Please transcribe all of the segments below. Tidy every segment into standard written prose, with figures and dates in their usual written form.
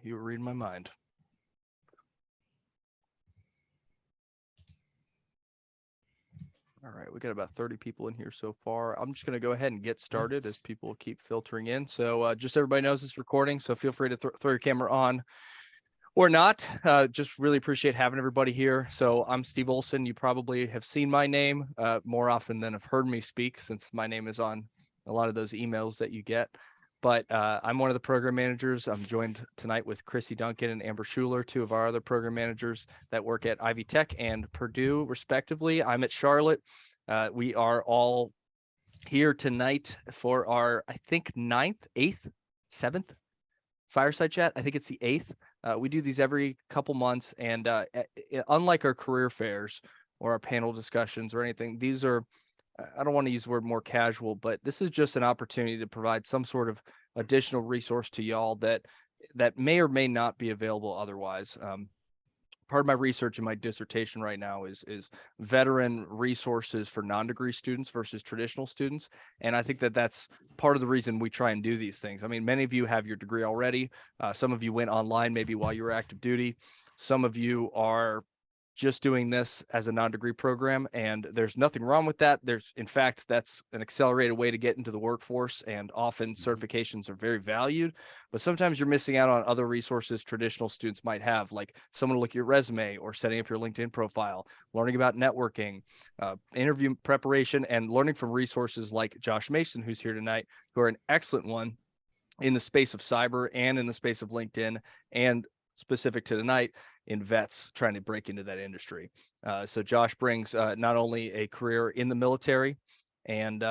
You were reading my mind. All right, we got about 30 people in here so far. I'm just going to go ahead and get started as people keep filtering in. So just so everybody knows it's recording, so feel free to throw your camera on or not. Just really appreciate having everybody here. So I'm Steve Olson. You probably have seen my name more often than have heard me speak, since my name is on a lot of those emails that you get. But I'm one of the program managers. I'm joined tonight with Chrissy Duncan and Amber Schuler, two of our other program managers that work at Ivy Tech and Purdue, respectively. I'm at Charlotte. We are all here tonight for our, I think, 9th, 8th, 7th Fireside Chat. I think it's the 8th. We do these every couple months, and unlike our career fairs or our panel discussions or anything, these are, I don't want to use the word more casual, but this is just an opportunity to provide some sort of additional resource to y'all that may or may not be available otherwise. Part of my research in my dissertation right now is veteran resources for non-degree students versus traditional students, and I think that that's part of the reason we try and do these things. I mean, many of you have your degree already. Some of you went online maybe while you were active duty. Some of you are just doing this as a non-degree program, and there's nothing wrong with that. In fact, that's an accelerated way to get into the workforce, and often certifications are very valued, but sometimes you're missing out on other resources traditional students might have, like someone to look at your resume or setting up your LinkedIn profile, learning about networking, interview preparation, and learning from resources like Josh Mason, who's here tonight, who are an excellent one in the space of cyber and in the space of LinkedIn, and specific to tonight, in vets trying to break into that industry. So Josh brings not only a career in the military and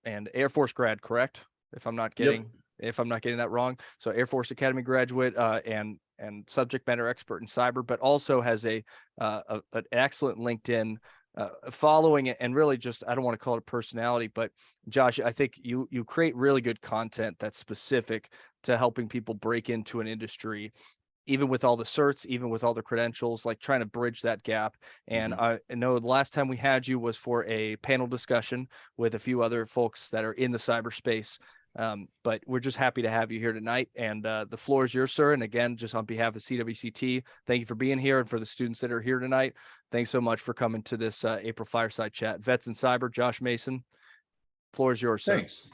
Air Force grad, correct? If I'm not getting that wrong. So Air Force Academy graduate and subject matter expert in cyber, but also has an excellent LinkedIn following, and really just, I don't want to call it a personality, but Josh, I think you create really good content that's specific to helping people break into an industry, even with all the certs, even with all the credentials, like trying to bridge that gap. And I know the last time we had you was for a panel discussion with a few other folks that are in the cyberspace. But we're just happy to have you here tonight. And the floor is yours, sir. And again, just on behalf of CWCT, thank you for being here. And for the students that are here tonight, thanks so much for coming to this April Fireside Chat. Vets in Cyber, Josh Mason, floor is yours, sir. Thanks.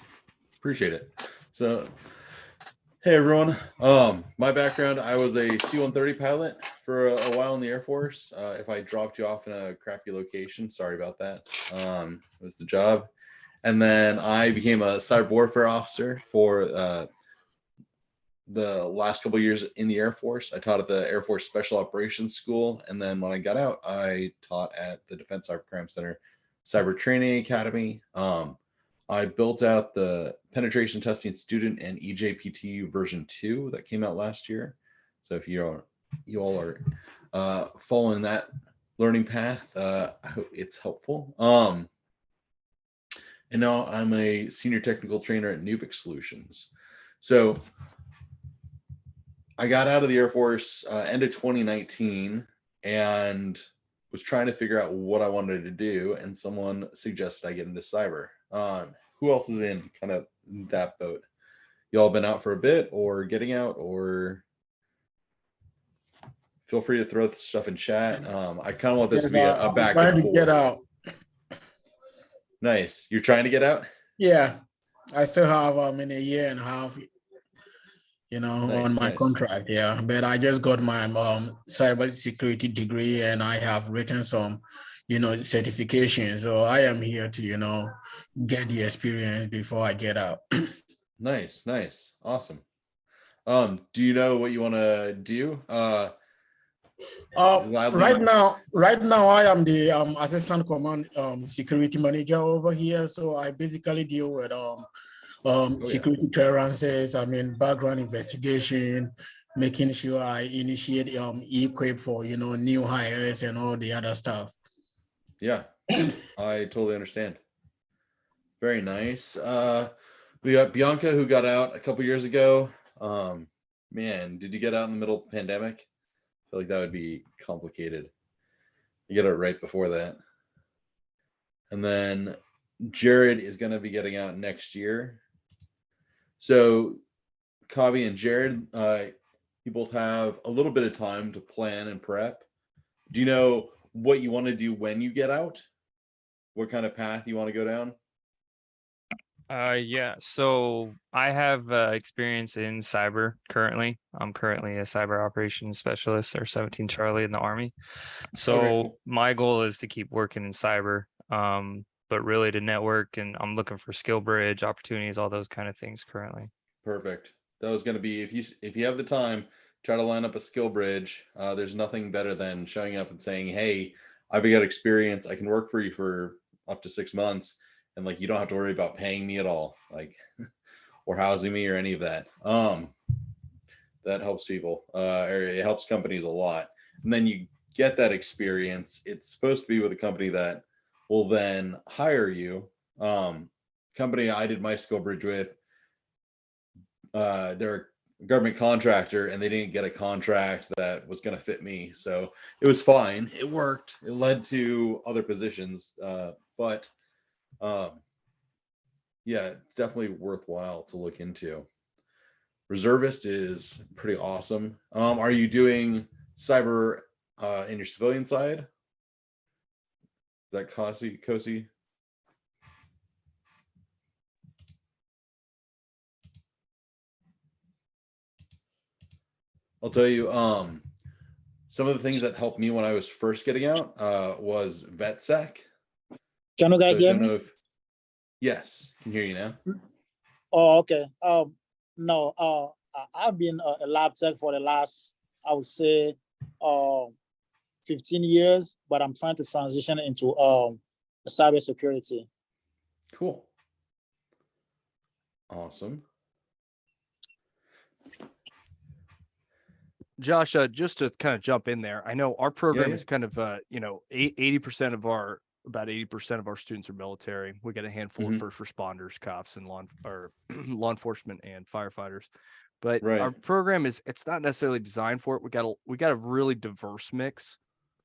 Appreciate it. So, hey everyone. My background, I was a C-130 pilot for a while in the Air Force. If I dropped you off in a crappy location, sorry about that. It was the job. And then I became a cyber warfare officer for the last couple of years in the Air Force. I taught at the Air Force Special Operations School. And then when I got out, I taught at the Defense Cyber Crime Center Cyber Training Academy. I built out the penetration testing student and EJPT version 2 that came out last year. So if you all are following that learning path, I hope it's helpful. And now I'm a senior technical trainer at Nuvix Solutions. So I got out of the Air Force end of 2019 and was trying to figure out what I wanted to do, and someone suggested I get into cyber. Who else is in kind of that boat? Y'all been out for a bit or getting out, or feel free to throw stuff in chat. I kind of want this to be a back trying and to forth. get out. Nice. You're trying to get out? Yeah, I still have in a year and a half, Nice, on my nice. contract. Yeah, but I just got my cybersecurity degree, and I have written some, certifications. So I am here to, get the experience before I get out. Nice, nice, awesome. Do you know what you want to do? Right now, I am the assistant command security manager over here. So I basically deal with security clearances. Background investigation, making sure I initiate equip for new hires and all the other stuff. Yeah, I totally understand. Very nice. We got Bianca, who got out a couple years ago. Man, did you get out in the middle of the pandemic? I feel like that would be complicated. You get it right before that. And then Jared is going to be getting out next year. So Kavi and Jared, you both have a little bit of time to plan and prep. Do you know what you want to do when you get out? What kind of path you want to go down? Yeah, so I have experience in cyber currently. I'm currently a cyber operations specialist or 17 Charlie in the Army. So my goal is to keep working in cyber, but really to network, and I'm looking for skill bridge opportunities, all those kind of things currently. Perfect. That was going to be, if you have the time, try to line up a skill bridge. There's nothing better than showing up and saying, "Hey, I've got experience. I can work for you for up to 6 months, and like you don't have to worry about paying me at all, like or housing me or any of that." That helps people, or it helps companies a lot. And then you get that experience. It's supposed to be with a company that will then hire you. Company I did my skill bridge with, they're a government contractor and they didn't get a contract that was going to fit me, so it was fine, it worked, it led to other positions, but yeah, definitely worthwhile to look into. Reservist is pretty awesome. Are you doing cyber in your civilian side? Is that Kosi? I'll tell you, some of the things that helped me when I was first getting out was VetSec. Can you guys So hear don't know me? if, yes, can hear you now. Oh, okay. No, I've been a lab tech for the last, I would say, 15 years, but I'm trying to transition into cybersecurity. Cool. Awesome. Josh, just to kind of jump in there, I know our program yeah. is kind of, 80% of our, about 80% of our students are military. We got a handful of Mhm. first responders, cops, and law enforcement and firefighters. But our Right. program it's not necessarily designed for it. We got a really diverse mix.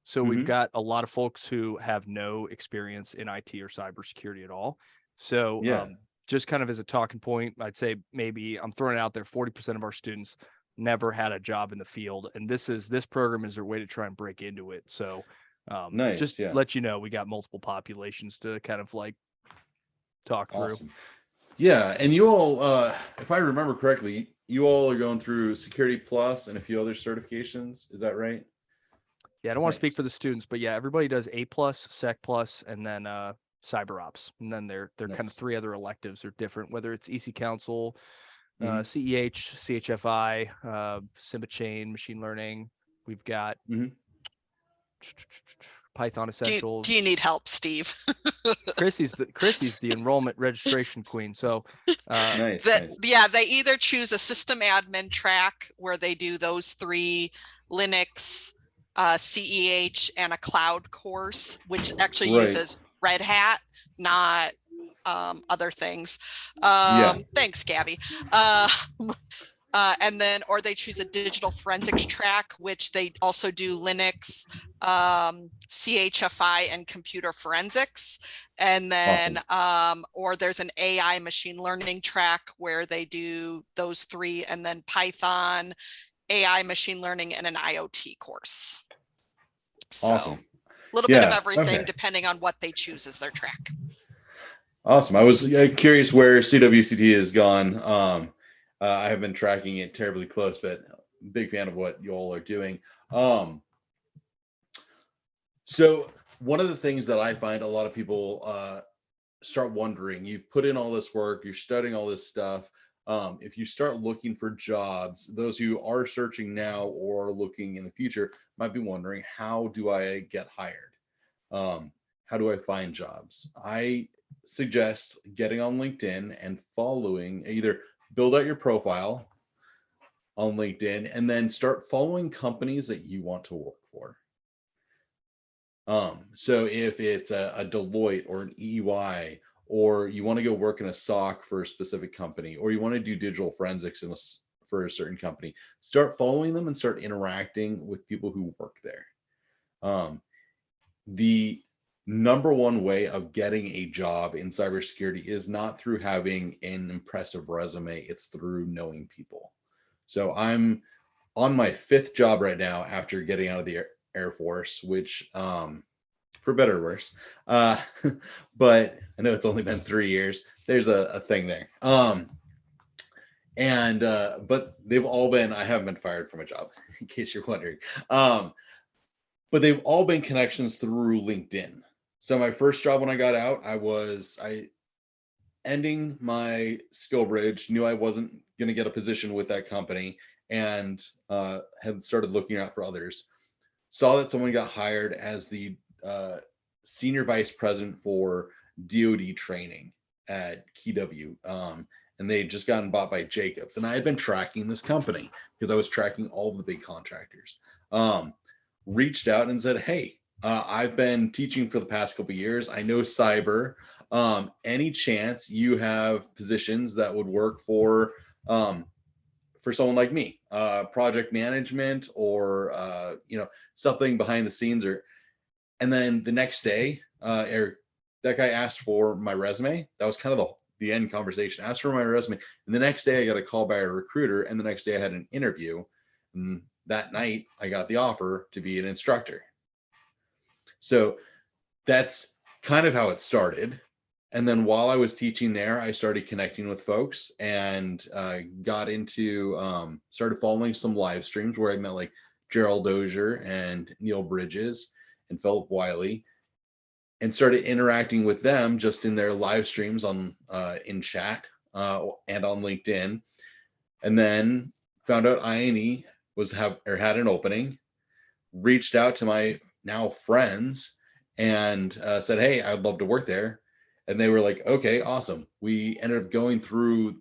So we've Mhm. got a lot of folks who have no experience in IT or cybersecurity at all. So Yeah. just kind of as a talking point, I'd say maybe I'm throwing it out there, 40% of our students never had a job in the field, and this program is their way to try and break into it. So Nice. just Yeah. let you know, we got multiple populations to kind of like talk through. Awesome. Yeah, and you all, if I remember correctly, you all are going through Security Plus and a few other certifications. Is that right? Yeah, I don't want to speak Nice. for the students, but yeah, everybody does A plus, Sec plus, and then cyber ops, and then they're kind of Nice. 3 other electives are different, whether it's EC Council, Mhm. CEH, CHFI, Simba Chain, machine learning. We've got Mhm. Python Essentials. Do you need help, Steve? Chrissy's the enrollment registration queen. So Nice. That Nice. yeah, they either choose a system admin track where they do those 3, Linux, CEH, and a cloud course, which actually Right. uses Red Hat, not other things. Yeah. Thanks, Gabby. And then, or they choose a digital forensics track, which they also do Linux, CHFI, and computer forensics. And then, or there's an AI machine learning track where they do those 3, and then Python, AI machine learning, and an IoT course. So Awesome. a little bit of Yeah. everything Okay. depending on what they choose as their track. Awesome. I was curious where CWCT has gone. I have been tracking it terribly close, but big fan of what you all are doing. So one of the things that I find a lot of people start wondering, you've put in all this work, you're studying all this stuff. If you start looking for jobs, those who are searching now or looking in the future might be wondering, how do I get hired? How do I find jobs? I suggest getting on LinkedIn and following, either build out your profile on LinkedIn and then start following companies that you want to work for. So if it's a Deloitte or an EY, or you want to go work in a SOC for a specific company, or you want to do digital forensics for a certain company, start following them and start interacting with people who work there. The number one way of getting a job in cybersecurity is not through having an impressive resume, it's through knowing people. So I'm on my 5th job right now after getting out of the Air Force, which for better or worse, but I know it's only been 3 years. There's a thing there. But they've all been, I haven't been fired from a job, in case you're wondering. But they've all been connections through LinkedIn. So my first job when I got out, I ending my skill bridge, knew I wasn't going to get a position with that company, and had started looking out for others. Saw that someone got hired as the senior vice president for DoD training at KeyW. And they had just gotten bought by Jacobs. And I had been tracking this company because I was tracking all of the big contractors. Reached out and said, hey, I've been teaching for the past couple of years. I know cyber. Any chance you have positions that would work for someone like me, project management or something behind the scenes? And then the next day, that guy asked for my resume. That was kind of the end conversation. Asked for my resume, and the next day I got a call by a recruiter, and the next day I had an interview. And that night I got the offer to be an instructor. So that's kind of how it started. And then while I was teaching there, I started connecting with folks and got into, started following some live streams where I met like Gerald Dozier and Neil Bridges and Philip Wiley, and started interacting with them just in their live streams on in chat and on LinkedIn. And then found out INE had an opening, reached out to my now friends and said, hey, I'd love to work there. And they were like, okay, awesome. We ended up going through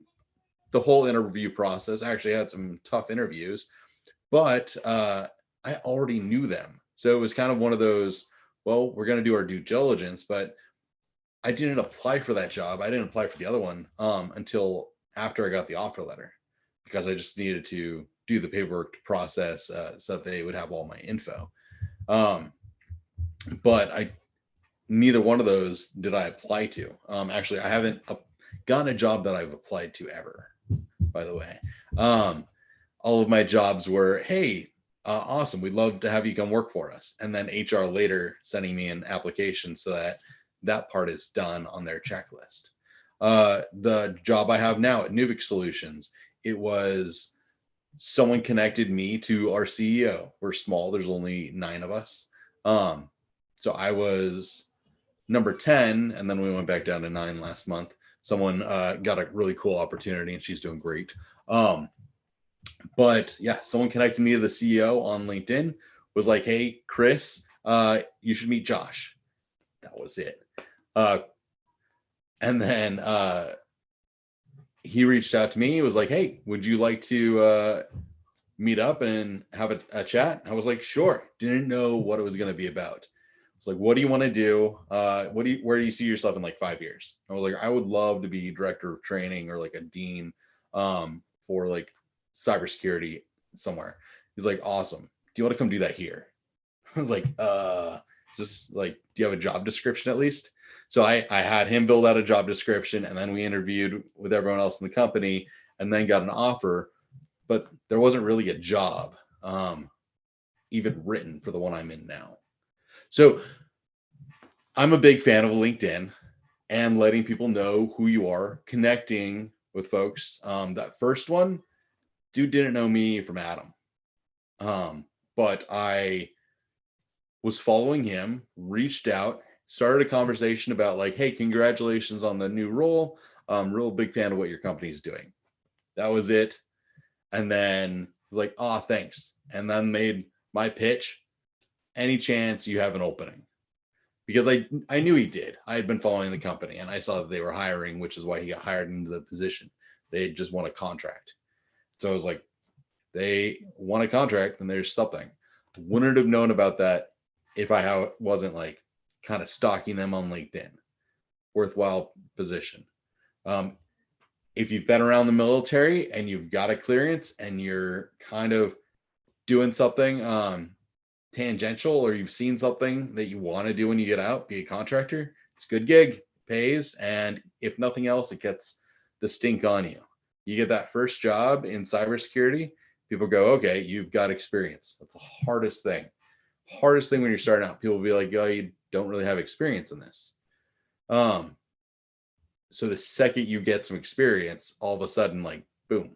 the whole interview process. I actually had some tough interviews, but I already knew them. So it was kind of one of those, well, we're going to do our due diligence, but I didn't apply for that job. I didn't apply for the other one until after I got the offer letter, because I just needed to do the paperwork process so that they would have all my info. But neither one of those did I apply to. Actually, I haven't gotten a job that I've applied to ever, by the way. All of my jobs were, hey, awesome, we'd love to have you come work for us. And then HR later sending me an application so that part is done on their checklist. The job I have now at Nubic Solutions, it was someone connected me to our CEO. We're small, there's only 9 of us. So I was number 10, and then we went back down to 9 last month. Someone got a really cool opportunity and she's doing great. But yeah, someone connected me to the CEO on LinkedIn, was like, hey, Chris, you should meet Josh. That was it. And then he reached out to me. He was like, hey, would you like to meet up and have a chat? I was like, sure. Didn't know what it was going to be about. It's like, what do you want to do? Where do you see yourself in like 5 years? I was like, I would love to be director of training or like a dean for like cybersecurity somewhere. He's like, awesome. Do you want to come do that here? I was like, just like, do you have a job description at least? So I had him build out a job description, and then we interviewed with everyone else in the company and then got an offer, but there wasn't really a job even written for the one I'm in now. So I'm a big fan of LinkedIn and letting people know who you are, connecting with folks. That first one, dude didn't know me from Adam. But I was following him, reached out, started a conversation about like, hey, congratulations on the new role. Real big fan of what your company's doing. That was it. And then was like, oh, thanks. And then made my pitch. Any chance you have an opening? Because I knew he did. I had been following the company and I saw that they were hiring, which is why he got hired into the position. They just won a contract. So I was like, they won a contract, and there's something. Wouldn't have known about that if I wasn't like kind of stalking them on LinkedIn. Worthwhile position. If you've been around the military and you've got a clearance and you're kind of doing something tangential, or you've seen something that you want to do when you get out, be a contractor, it's a good gig, pays, and if nothing else, it gets the stink on you. You get that first job in cybersecurity, people go, okay, you've got experience. That's the hardest thing. Hardest thing when you're starting out. People will be like, oh, you don't really have experience in this. So the second you get some experience, all of a sudden, like, boom.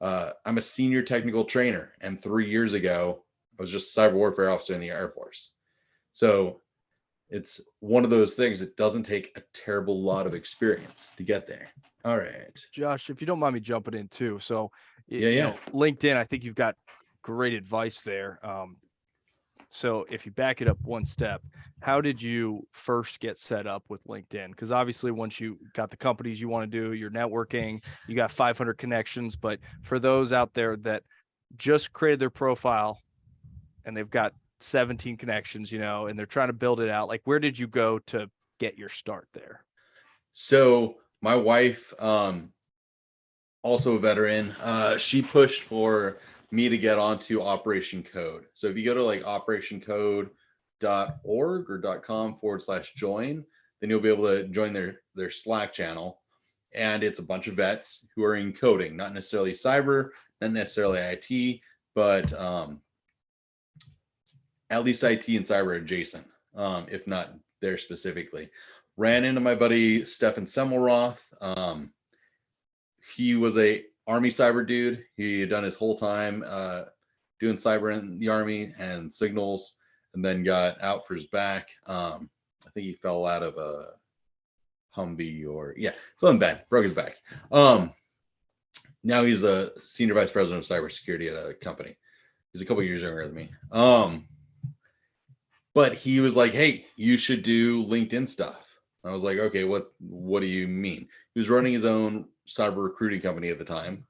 I'm a senior technical trainer, and 3 years ago, I was just a cyber warfare officer in the Air Force. So it's one of those things that doesn't take a terrible lot of experience to get there. All right. Josh, if you don't mind me jumping in too. So, Yeah, you yeah. know, LinkedIn, I think you've got great advice there. So if you back it up one step, how did you first get set up with LinkedIn? Because obviously once you got the companies you want to do, your networking, you got 500 connections. But for those out there that just created their profile and they've got 17 connections, you know, and they're trying to build it out, like where did you go to get your start there? So my wife, also a veteran, she pushed for me to get onto Operation Code. So if you go to like operationcode.org or .com/join, then you'll be able to join their Slack channel. And it's a bunch of vets who are in coding, not necessarily cyber, not necessarily IT, but at least IT and cyber adjacent, if not there specifically. Ran into my buddy Stefan Semmelroth. He was a Army cyber dude. He had done his whole time doing cyber in the Army and signals, and then got out for his back. I think he fell out of a Humvee or something bad, broke his back. Now he's a senior vice president of cybersecurity at a company. He's a couple years younger than me. But he was like, "Hey, you should do LinkedIn stuff." I was like, "Okay, what do you mean?" He was running his own cyber recruiting company at the time,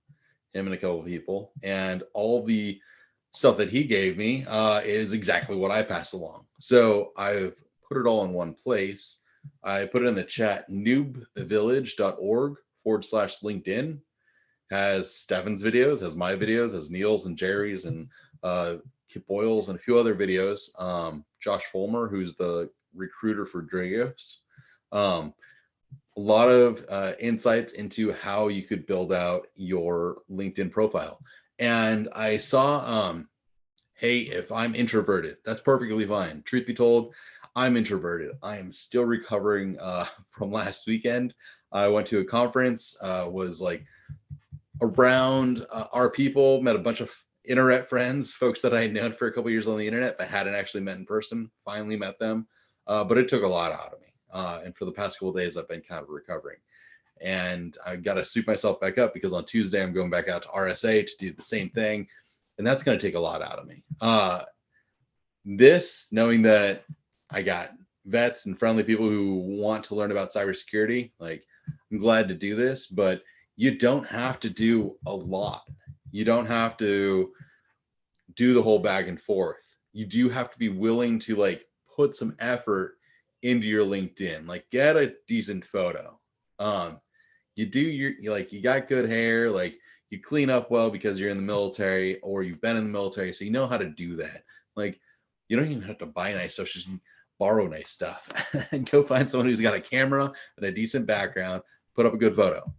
him and a couple of people, and all the stuff that he gave me is exactly what I pass along. So I've put it all in one place. I put it in the chat. noobvillage.org/LinkedIn has Stefan's videos, has my videos, has Neil's and Jerry's and Kip Boyle's and a few other videos. Josh Fulmer, who's the recruiter for Dragos. A lot of insights into how you could build out your LinkedIn profile. And I saw, hey, if I'm introverted, that's perfectly fine. Truth be told, I'm introverted. I am still recovering from last weekend. I went to a conference, was like around our people, met a bunch of internet friends, folks that I had known for a couple years on the internet, but hadn't actually met in person. Finally met them, but it took a lot out of me. And for the past couple of days, I've been kind of recovering. And I got to soup myself back up because on Tuesday, I'm going back out to RSA to do the same thing. And that's going to take a lot out of me. This, knowing that I got vets and friendly people who want to learn about cybersecurity, like I'm glad to do this, but you don't have to do a lot. You don't have to do the whole back and forth. You do have to be willing to like put some effort into your LinkedIn, like get a decent photo. You do you got good hair, like you clean up well because you're in the military or you've been in the military, so you know how to do that. Like you don't even have to buy nice stuff, just borrow nice stuff and go find someone who's got a camera and a decent background, put up a good photo.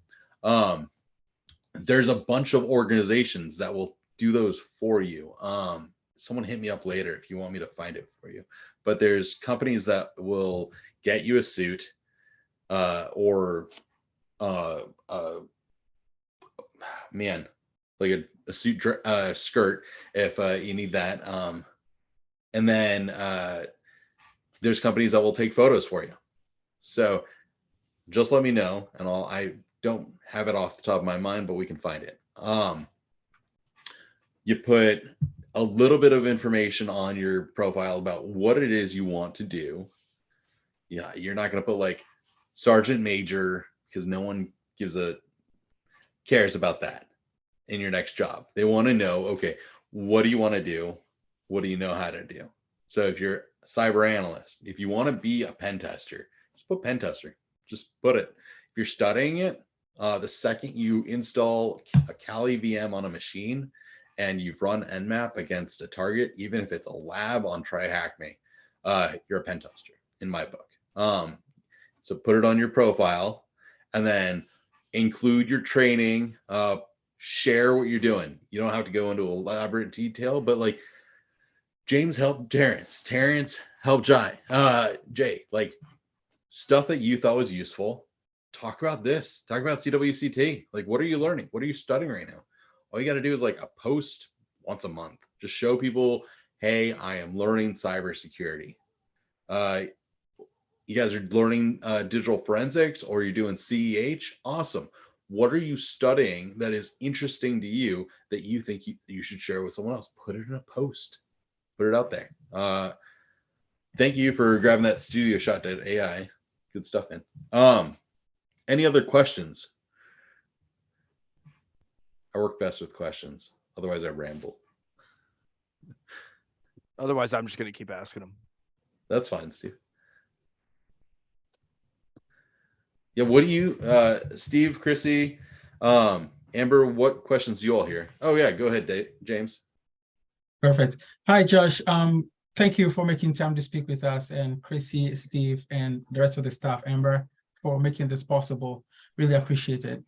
There's a bunch of organizations that will do those for you. Someone hit me up later if you want me to find it for you. But there's companies that will get you a suit or like a suit skirt if you need that. And then there's companies that will take photos for you. So just let me know, and I don't have it off the top of my mind, but we can find it. You put a little bit of information on your profile about what it is you want to do. Yeah, you're not going to put like Sergeant Major because no one cares about that in your next job. They want to know, okay, what do you want to do? What do you know how to do? So if you're a cyber analyst, if you want to be a pen tester, just put pen tester. Just put it. If you're studying it, the second you install a Kali VM on a machine and you've run Nmap against a target, even if it's a lab on TryHackMe, you're a pen tester in my book. So put it on your profile and then include your training, share what you're doing. You don't have to go into elaborate detail, but like James helped Terrence helped Jay, like stuff that you thought was useful. Talk about this, talk about CWCT. Like, what are you learning? What are you studying right now? All you got to do is like a post once a month. Just show people, hey, I am learning cybersecurity. You guys are learning digital forensics or you're doing CEH. Awesome. What are you studying that is interesting to you that you think you should share with someone else? Put it in a post. Put it out there. Thank you for grabbing that studio shot at AI. Good stuff, man. Any other questions? I work best with questions. Otherwise, I ramble. Otherwise, I'm just going to keep asking them. That's fine, Steve. Yeah, what do you, Steve, Chrissy, Amber, what questions do you all hear? Oh, yeah, go ahead, James. Perfect. Hi, Josh. Thank you for making time to speak with us, and Chrissy, Steve, and the rest of the staff, Amber, for making this possible. Really appreciate it.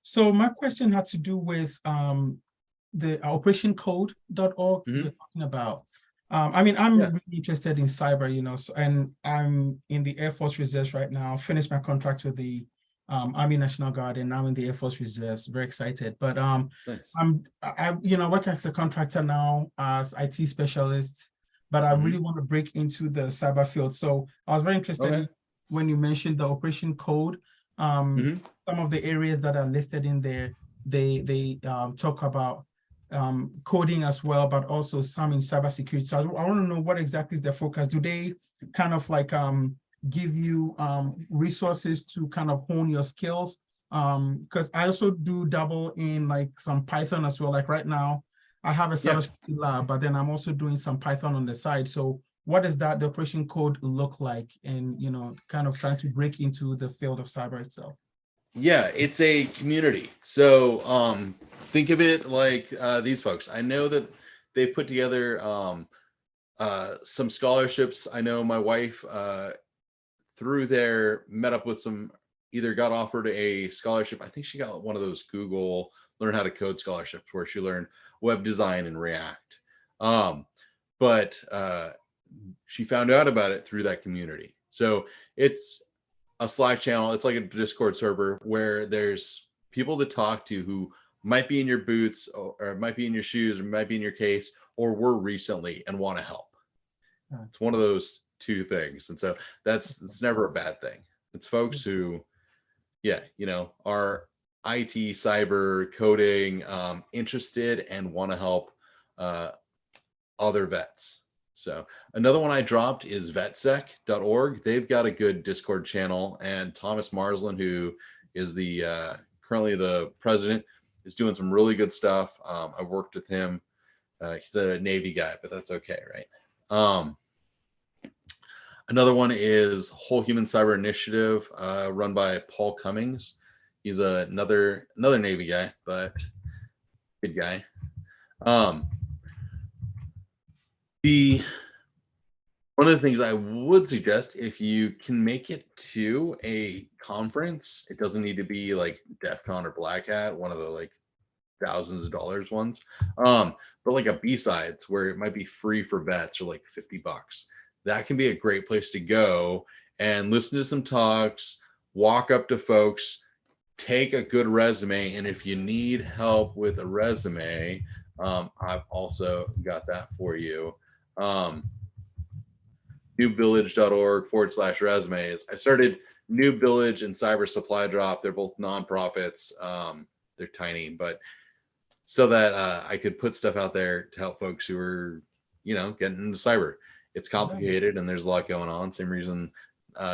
So my question had to do with the operationcode.org Mhm. we're talking about. I mean, I'm Yeah. really interested in cyber, you know, and I'm in the Air Force Reserves right now, finished my contract with the Army National Guard, and now in the Air Force Reserves, very excited. But Nice. I work as a contractor now as IT specialist, but I really want to break into the cyber field. So I was very interested in when you mentioned the operation code. Some of the areas that are listed in there, they talk about coding as well, but also some in cybersecurity. So I want to know what exactly is the focus. Do they kind of like give you resources to kind of hone your skills? Because I also do double in like some Python as well. Like right now, I have a cybersecurity lab, but then I'm also doing some Python on the side. So what does the operation code look like? And, you know, kind of trying to break into the field of cyber itself. Yeah, it's a community. So think of it like these folks. I know that they've put together some scholarships. I know my wife through there met up with some, either got offered a scholarship. I think she got one of those Google Learn How to Code scholarships where she learned web design and React. But she found out about it through that community. So it's a Slack channel. It's like a Discord server where there's people to talk to who might be in your boots or might be in your shoes or might be in your case or were recently and want to help. It's one of those two things. And so it's never a bad thing. It's folks who, yeah, you know, are IT, cyber, coding, interested and want to help other vets. So another one I dropped is vetsec.org. They've got a good Discord channel, and Thomas Marsland, who is the currently the president, is doing some really good stuff. I've worked with him. He's a Navy guy, but that's okay, right? Another one is Whole Human Cyber Initiative, run by Paul Cummings. He's another Navy guy, but good guy. One of the things I would suggest, if you can make it to a conference, it doesn't need to be like DEF CON or Black Hat, one of the like thousands of dollars ones, but like a B-sides where it might be free for vets or like $50. That can be a great place to go and listen to some talks, walk up to folks, take a good resume, and if you need help with a resume, I've also got that for you. newvillage.org/resumes. I started New Village and Cyber Supply Drop. They're both nonprofits. They're tiny, but so that I could put stuff out there to help folks who are, you know, getting into cyber. It's complicated and there's a lot going on. Same reason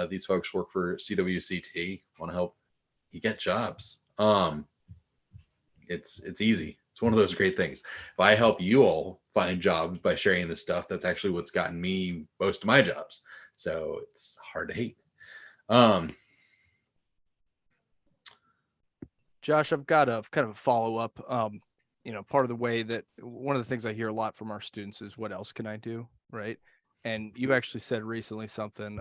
these folks work for CWCT, want to help you get jobs. It's easy. It's one of those great things. If I help you all find jobs by sharing this stuff, that's actually what's gotten me most of my jobs. So it's hard to hate. Josh, I've got a kind of a follow-up. You know, part of the way that one of the things I hear a lot from our students is what else can I do, right? And you actually said recently something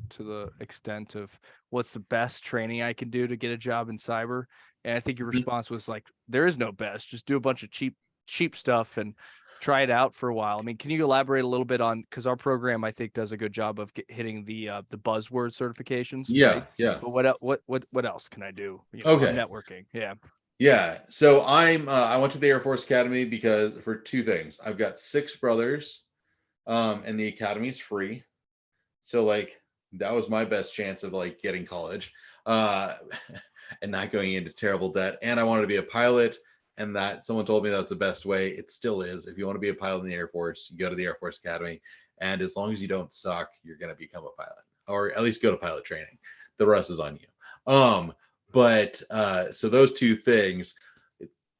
to the extent of what's the best training I can do to get a job in cyber. And I think your Mhm. response was like, there is no best, just do a bunch of cheap stuff and try it out for a while. I mean, can you elaborate a little bit on, because our program, I think, does a good job of hitting the buzzword certifications, right? Yeah. But what else can I do? You know, I'm Okay. networking. Yeah. Yeah. So I went to the Air Force Academy because for two things. I've got 6 brothers, and the academy's free. So like that was my best chance of like getting college, uh, and not going into terrible debt. And I wanted to be a pilot, and that someone told me that's the best way. It still is. If you want to be a pilot in the Air Force, you go to the Air Force Academy, and as long as you don't suck, you're gonna become a pilot, or at least go to pilot training. The rest is on you. But so those two things.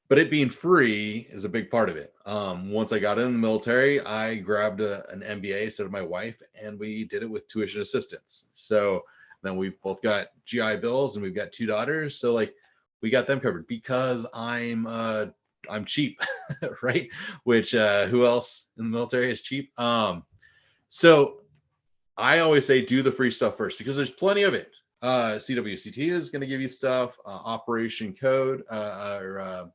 But it being free is a big part of it. Once I got in the military, I grabbed an MBA instead of my wife, and we did it with tuition assistance. So then we've both got GI Bills, and we've got 2 daughters. So like we got them covered because I'm cheap, right? Which who else in the military is cheap? So I always say do the free stuff first because there's plenty of it. CWCT is going to give you stuff. Operation Code or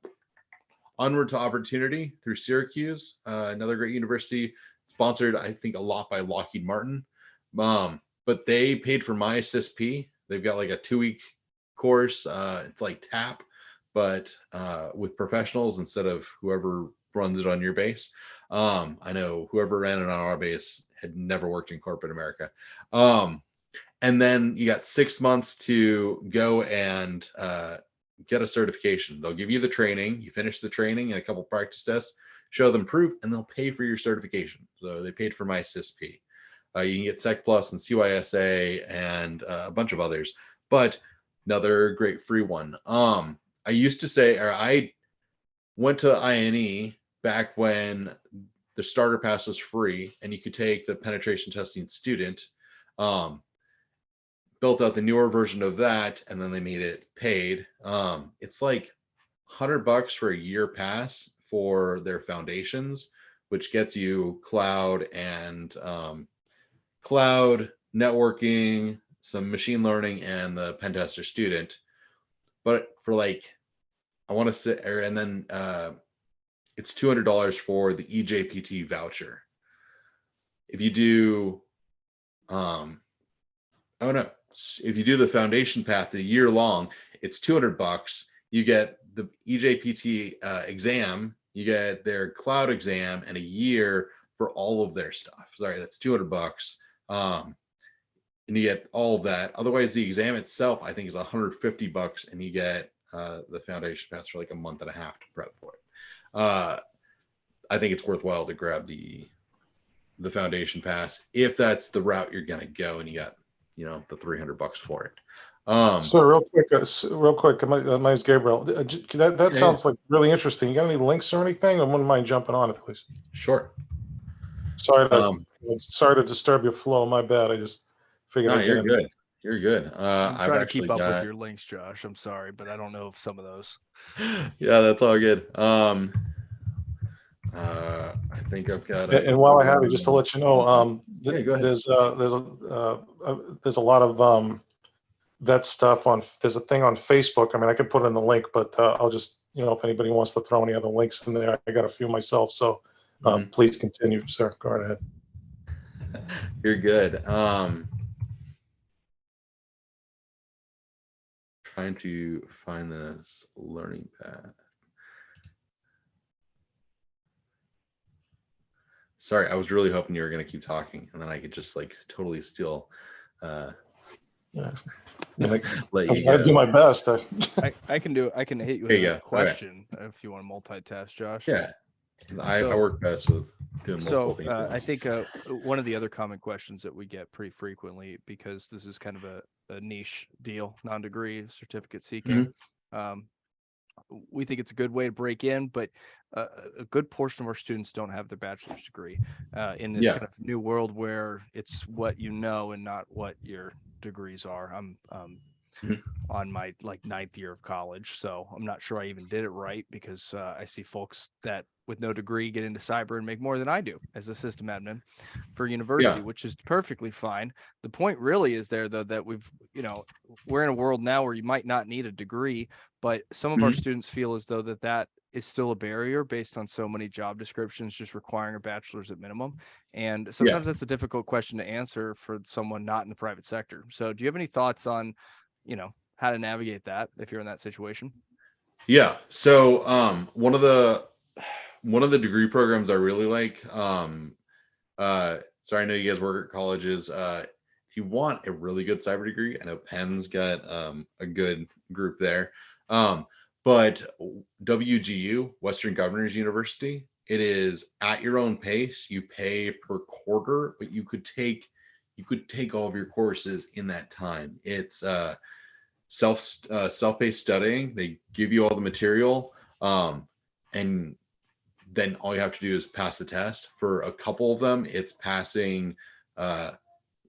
Onward to Opportunity through Syracuse, another great university, sponsored, I think, a lot by Lockheed Martin. But they paid for my CISP. They've got like a 2-week course. It's like TAP, but with professionals instead of whoever runs it on your base. I know whoever ran it on our base had never worked in corporate America. And then you got 6 months to go and get a certification. They'll give you the training. You finish the training and a couple practice tests, show them proof, and they'll pay for your certification. So they paid for my CISP. You can get Sec Plus and CYSA and a bunch of others, but another great free one. I used to say, or I went to INE back when the starter pass was free and you could take the penetration testing student. Built out the newer version of that, and then they made it paid. It's like $100 for a year pass for their foundations, which gets you cloud and cloud networking, some machine learning, and the pen tester student. But for like, I want to sit, and then it's $200 for the EJPT voucher. If you do, oh no, if you do the foundation path a year long, it's $200. You get the EJPT exam, you get their cloud exam, and a year for all of their stuff. Sorry, that's $200. And you get all of that. Otherwise, the exam itself, I think, is $150, and you get the foundation pass for like a month and a half to prep for it. I think it's worthwhile to grab the foundation pass if that's the route you're gonna go, and you got the $300 for it. So real quick, my name's Gabriel. That Yeah, sounds like really interesting. You got any links or anything? I wouldn't mind jumping on it, please. Sure. Sorry to disturb your flow. My bad. I just figured No, I'd you're get in. good. You're good. I'm I've trying to actually keep up with got. your links, Josh. I'm sorry, but I don't know if some of those. Yeah, that's all good. I think I've got. And while I have you, just to let you know, Yeah, go ahead. there's a lot of vet stuff on. There's a thing on Facebook. I mean, I could put in the link, but I'll just if anybody wants to throw any other links in there, I got a few myself. So please continue, sir. Go right ahead. You're good. Trying to find this learning path. Sorry, I was really hoping you were going to keep talking, and then I could just like totally steal. Yeah. Let you I go. do my best. I can hit you There with you a go. question if you want to multitask, Josh. Yeah, I So- work best with doing multiple So things. at I once. think one of the other common questions that we get pretty frequently, because this is kind of a niche deal, non-degree certificate seeking. We think it's a good way to break in, but a good portion of our students don't have their bachelor's degree in this kind of new world where it's what you know and not what your degrees are. Mhm. on my like 9th year of college. So I'm not sure I even did it right, because I see folks that with no degree get into cyber and make more than I do as a system admin for university, Yeah. which is perfectly fine. The point really is there though, that we're in a world now where you might not need a degree, but some of our Mhm. students feel as though that is still a barrier based on so many job descriptions just requiring a bachelor's at minimum. And Yeah. sometimes that's a difficult question to answer for someone not in the private sector. So do you have any thoughts on, how to navigate that if you're in that situation? Yeah. So one of the degree programs I really like, sorry, I know you guys work at colleges. If you want a really good cyber degree, I know Penn's got a good group there. But WGU, Western Governors University, it is at your own pace. You pay per quarter, but you could take all of your courses in that time. It's self-paced studying. They give you all the material, and then all you have to do is pass the test. For a couple of them, it's passing uh,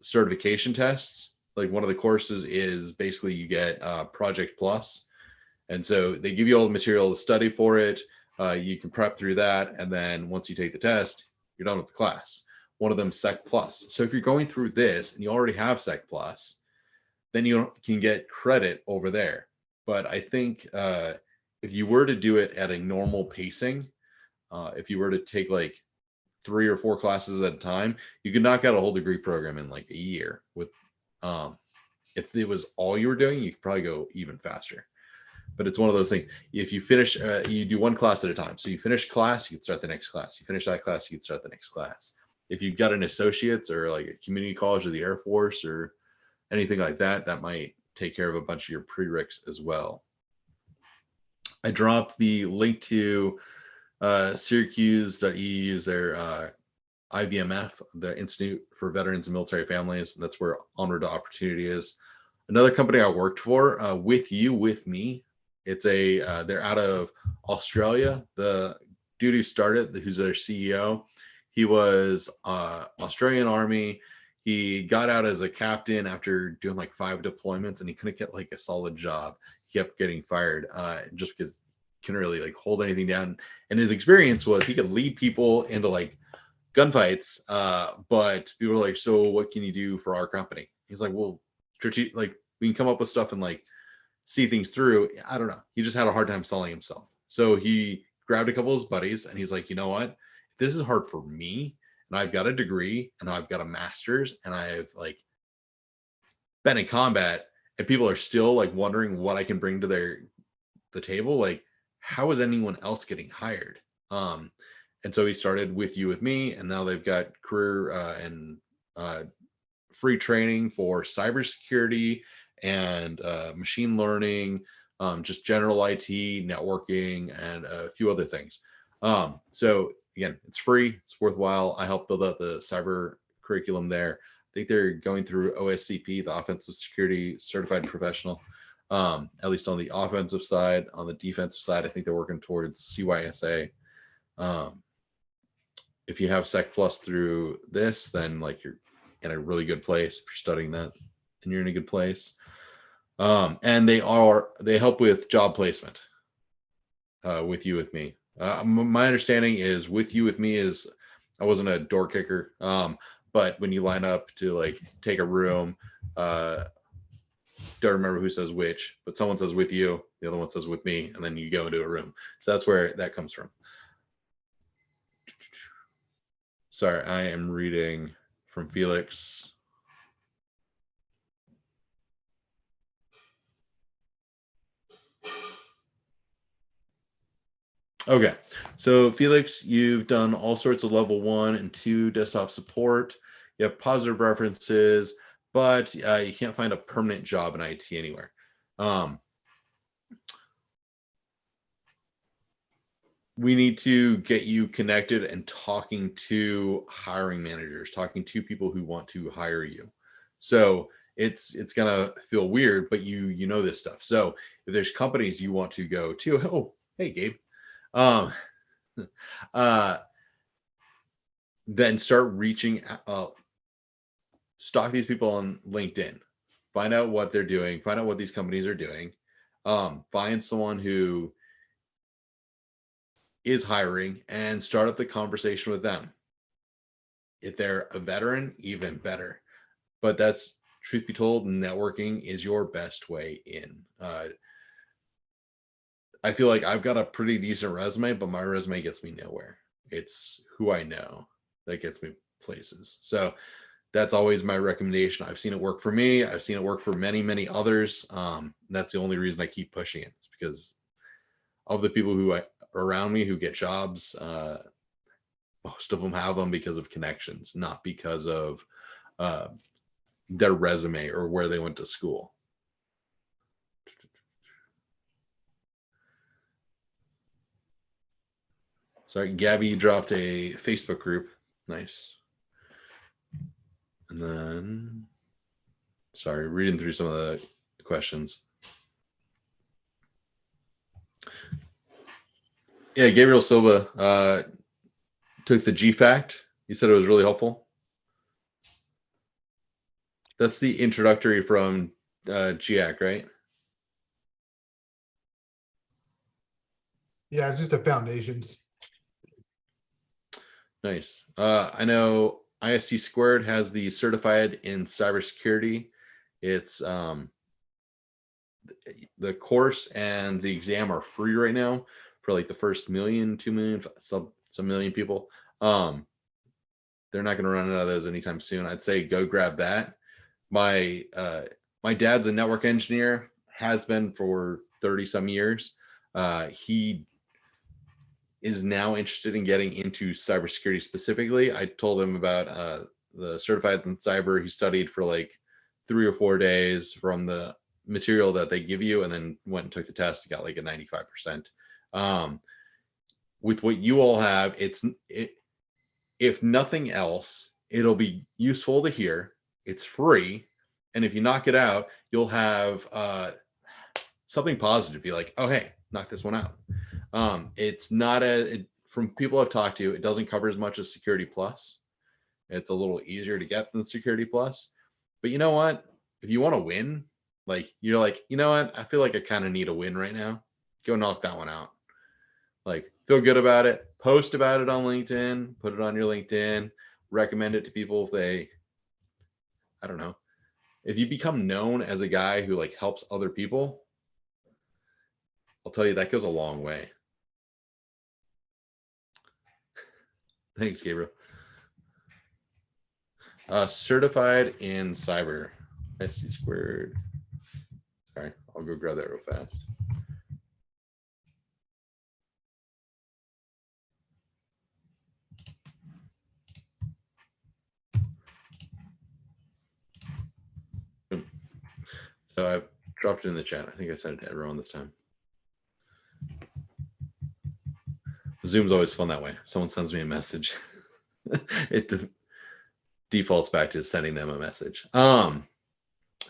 certification tests. Like one of the courses is basically you get Project Plus, and so they give you all the material to study for it. You can prep through that, and then once you take the test, you're done with the class. One of them Sec Plus. So if you're going through this and you already have Sec Plus, then you can get credit over there. But I think if you were to do it at a normal pacing, if you were to take like 3 or 4 classes at a time, you could knock out a whole degree program in like a year. With if it was all you were doing, you could probably go even faster. But it's one of those things. If you finish, you do one class at a time. So you finish class, you can start the next class. You finish that class, you can start the next class. If you've got an associate's or like a community college or the Air Force or anything like that, that might take care of a bunch of your prereqs as well. I dropped the link to Syracuse.edu is their IVMF, the Institute for Veterans and Military Families. That's where Onward to Opportunity is. Another company I worked for, With You, With Me. It's they're out of Australia. The dude who started, who's their CEO, he was Australian Army. He got out as a captain after doing like 5 deployments, and he couldn't get like a solid job. He kept getting fired just because he couldn't really like hold anything down. And his experience was he could lead people into like gunfights, but people were like, so what can you do for our company? He's like, well, like we can come up with stuff and like see things through. I don't know. He just had a hard time selling himself. So he grabbed a couple of his buddies and he's like, you know what? If this is hard for me and I've got a degree and I've got a master's and I've like been in combat and people are still like wondering what I can bring to the table, like how is anyone else getting hired? And so he started With You, With Me, and now they've got career and free training for cybersecurity and machine learning, just general IT, networking, and a few other things. So again, it's free, it's worthwhile. I helped build out the cyber curriculum there. I think they're going through OSCP, the Offensive Security Certified Professional, at least on the offensive side. On the defensive side, I think they're working towards CYSA. If you have Sec Plus through this, then like you're in a really good place. If you're studying that, then you're in a good place. And they help with job placement. With You, With Me. My understanding is With You, With Me is I wasn't a door kicker, but when you line up to like take a room, don't remember who says which, but someone says With You, the other one says With Me, and then you go into a room. So that's where that comes from. Sorry, I am reading from Felix. Okay, so Felix, you've done all sorts of level 1 and 2 desktop support. You have positive references, but you can't find a permanent job in IT anywhere. We need to get you connected and talking to hiring managers, talking to people who want to hire you. So it's gonna feel weird, but you know this stuff. So if there's companies you want to go to, oh, hey Gabe, then start reaching out, stalk these people on LinkedIn, find out what they're doing, find out what these companies are doing, find someone who is hiring and start up the conversation with them. If they're a veteran, even better. But that's, truth be told, networking is your best way in. I feel like I've got a pretty decent resume, but my resume gets me nowhere. It's who I know that gets me places. So that's always my recommendation. I've seen it work for me. I've seen it work for many, many others. That's the only reason I keep pushing it. It's because of the people who are around me who get jobs. Most of them have them because of connections, not because of their resume or where they went to school. Sorry, Gabby dropped a Facebook group. Nice. And then, sorry, reading through some of the questions. Yeah, Gabriel Silva took the GFACT. He said it was really helpful. That's the introductory from GIAC, right? Yeah, it's just the foundations. Nice. I know IST Squared has the certified in cybersecurity. It's the course and the exam are free right now for like the first 1 million, 2 million, some million people. They're not going to run out of those anytime soon. I'd say go grab that. My dad's a network engineer, has been for 30 some years. He is now interested in getting into cybersecurity specifically. I told him about the certified in cyber. He studied for like 3 or 4 days from the material that they give you, and then went and took the test. He got like a 95%. With what you all have, if nothing else, it'll be useful to hear. It's free, and if you knock it out, you'll have something positive. Be like, oh hey, knock this one out. It's not from people I've talked to, it doesn't cover as much as Security Plus. It's a little easier to get than Security Plus. But you know what? If you want to win, like you're like, you know what? I feel like I kind of need a win right now. Go knock that one out. Like, feel good about it. Post about it on LinkedIn. Put it on your LinkedIn. Recommend it to people if they, I don't know. If you become known as a guy who like helps other people, I'll tell you that goes a long way. Thanks, Gabriel. Certified in cyber. SC squared. Sorry, I'll go grab that real fast. So I've dropped it in the chat. I think I sent it to everyone this time. Zoom's always fun that way. Someone sends me a message. It defaults back to sending them a message.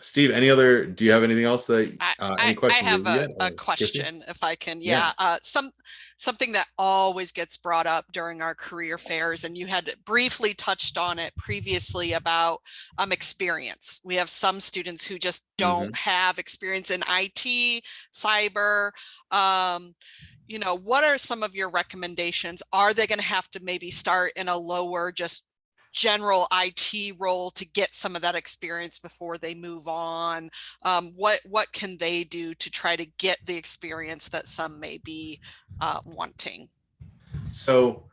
Steve, do you have anything else that any questions? I have a question, if I can. Yeah. Something that always gets brought up during our career fairs, and you had briefly touched on it previously about experience. We have some students who just don't have experience in IT, cyber. You know, what are some of your recommendations? Are they going to have to maybe start in a lower, just general IT role to get some of that experience before they move on? What can they do to try to get the experience that some may be wanting? So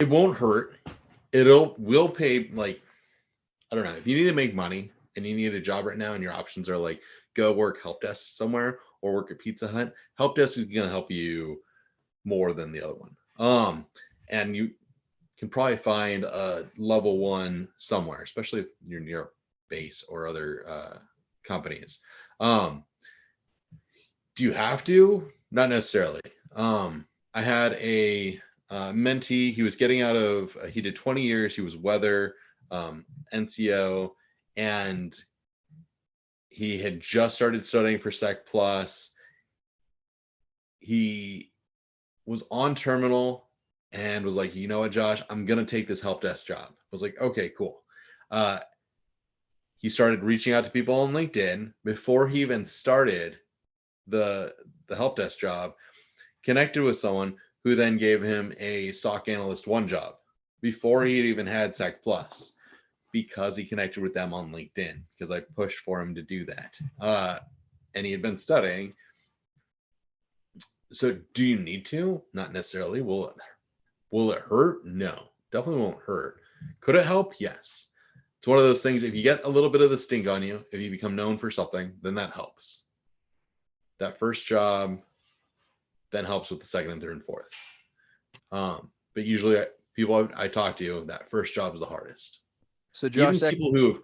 it won't hurt. Will pay, like, I don't know, if you need to make money and you need a job right now and your options are like go work help desk somewhere or work at Pizza Hut, help desk is going to help you more than the other one. And you can probably find a level 1 somewhere, especially if you're near base or other companies. Do you have to? Not necessarily. I had a mentee. He was getting out of, he did 20 years. He was weather, NCO, and he had just started studying for Sec Plus. He was on terminal and was like, you know what, Josh, I'm going to take this help desk job. I was like, okay, cool. he started reaching out to people on LinkedIn before he even started the help desk job, connected with someone who then gave him a SOC analyst 1 job before he even had SEC Plus, because he connected with them on LinkedIn, because I pushed for him to do that. And he had been studying. So do you need to? Not necessarily. Will it hurt? No, definitely won't hurt. Could it help? Yes. It's one of those things, if you get a little bit of the stink on you, if you become known for something, then that helps. That first job then helps with the second and third and fourth. But usually people I talk to, that first job is the hardest. So Josh, Even people who have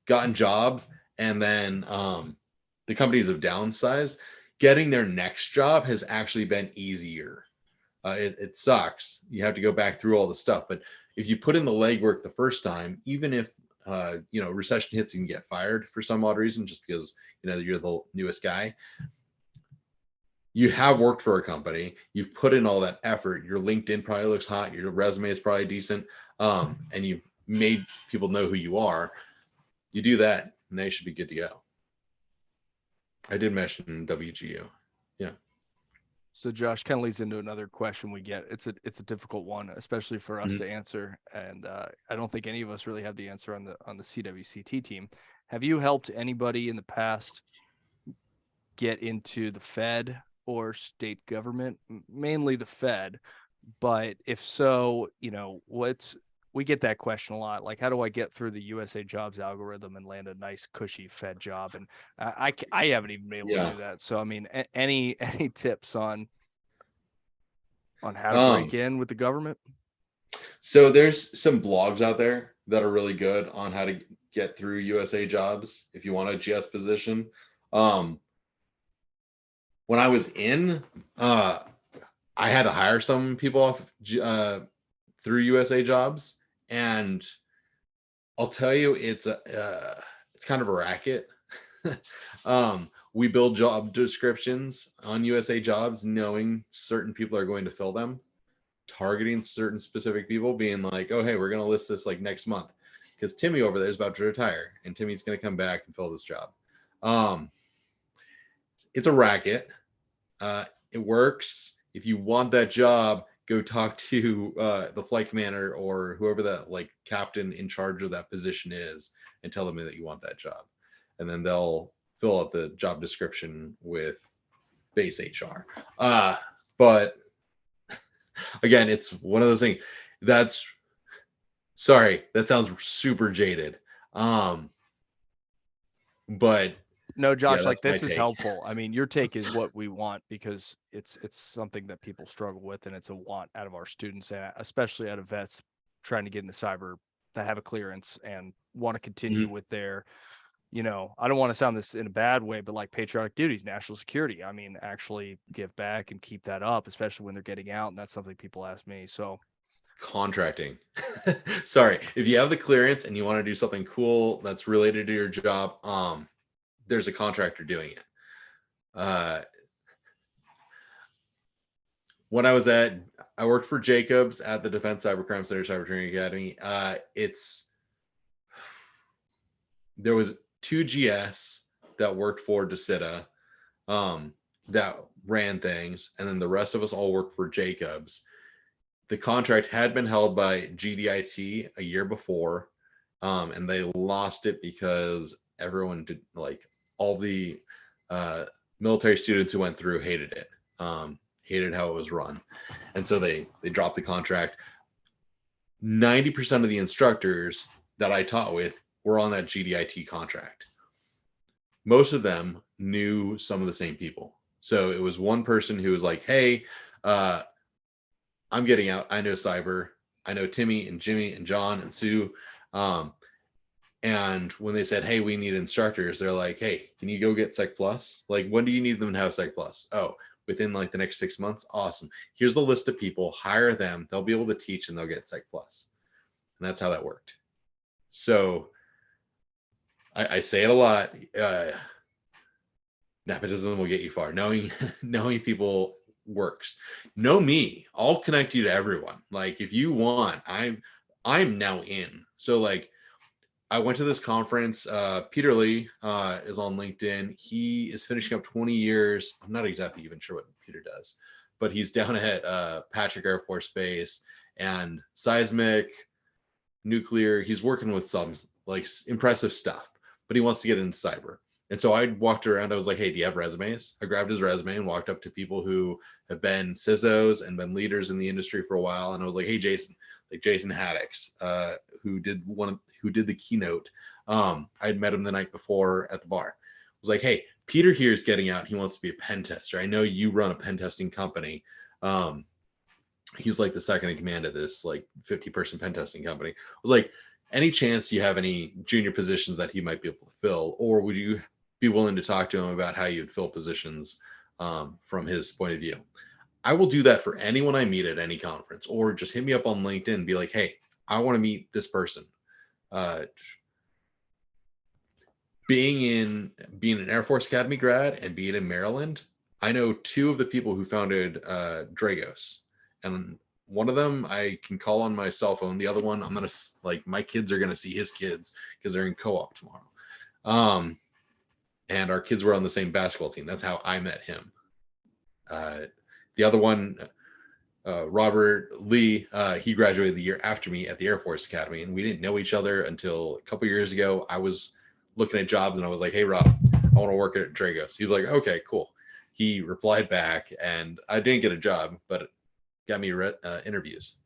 gotten jobs and then the companies have downsized, getting their next job has actually been easier. It sucks. You have to go back through all the stuff, but if you put in the legwork the first time, even if recession hits and you get fired for some odd reason, just because you're the newest guy, you have worked for a company, you've put in all that effort, your LinkedIn probably looks hot, your resume is probably decent, and you've made people know who you are. You do that, and they should be good to go. I did mention WGU. Yeah. So Josh, kind of leads into another question we get. It's a difficult one, especially for us to answer, and I don't think any of us really have the answer on the CWCT team. Have you helped anybody in the past get into the Fed or state government? Mainly the Fed, but if so, we get that question a lot. Like, how do I get through the USA Jobs algorithm and land a nice cushy Fed job? And I haven't even been able to do that. So I mean, any tips on how to break in with the government? So there's some blogs out there that are really good on how to get through USA Jobs if you want a GS position. When I was in, I had to hire some people off through USA Jobs, and I'll tell you, it's kind of a racket. We build job descriptions on USA Jobs knowing certain people are going to fill them, targeting certain specific people, being like, oh, hey, we're going to list this like next month because Timmy over there is about to retire and Timmy's going to come back and fill this job. It's a racket. It works. If you want that job, go talk to the flight commander or whoever that like captain in charge of that position is and tell them that you want that job. And then they'll fill out the job description with base HR. But again, it's one of those things that sounds super jaded. But no, Josh, yeah, like this is take. helpful. I mean, your take is what we want because it's something that people struggle with and it's a want out of our students, and especially out of vets trying to get into cyber that have a clearance and want to continue with their, I don't want to sound this in a bad way, but like patriotic duties, national security. I mean, actually give back and keep that up, especially when they're getting out. And that's something people ask me. So contracting. Sorry, if you have the clearance and you want to do something cool that's related to your job, there's a contractor doing it. When I worked for Jacobs at the Defense Cybercrime Center Cyber Training Academy. There was 2 GS that worked for DeCita, that ran things, and then the rest of us all worked for Jacobs. The contract had been held by GDIT a year before, and they lost it because everyone did, like, all the military students who went through hated it, hated how it was run, and so they dropped the contract. 90% of the instructors that I taught with were on that GDIT contract. Most of them knew some of the same people. So it was one person who was like, hey, I'm getting out. I know cyber. I know Timmy and Jimmy and John and Sue. And when they said, hey, we need instructors, they're like, hey, can you go get Sec Plus? Like, when do you need them to have Sec Plus? Oh, within like the next 6 months. Awesome. Here's the list of people. Hire them. They'll be able to teach and they'll get Sec Plus. And that's how that worked. So I say it a lot. Nepotism will get you far. Knowing people works. Know me. I'll connect you to everyone. Like, if you want, I'm now in. So like, I went to this conference. Peter Lee is on LinkedIn. He is finishing up 20 years. I'm not exactly even sure what Peter does, but he's down at Patrick Air Force Base and seismic, nuclear. He's working with some like impressive stuff, but he wants to get into cyber. And so I walked around. I was like, hey, do you have resumes? I grabbed his resume and walked up to people who have been CISOs and been leaders in the industry for a while. And I was like, hey, Jason, like Jason Haddix, who did the keynote. I'd met him the night before at the bar. I was like, hey, Peter here is getting out. He wants to be a pen tester. I know you run a pen testing company. He's like the second in command of this like 50-person pen testing company. I was like, any chance you have any junior positions that he might be able to fill, or would you be willing to talk to him about how you'd fill positions from his point of view? I will do that for anyone I meet at any conference, or just hit me up on LinkedIn and be like, hey, I want to meet this person. Being an Air Force Academy grad and being in Maryland, I know two of the people who founded Dragos, and one of them I can call on my cell phone. The other one, I'm gonna like my kids are gonna see his kids because they're in co-op tomorrow. And our kids were on the same basketball team. That's how I met him. The other one, Robert Lee, he graduated the year after me at the Air Force Academy, and we didn't know each other until a couple years ago. I was looking at jobs and I was like, hey, Rob, I want to work at Dragos. He's like, okay, cool. He replied back, and I didn't get a job, but it got me interviews.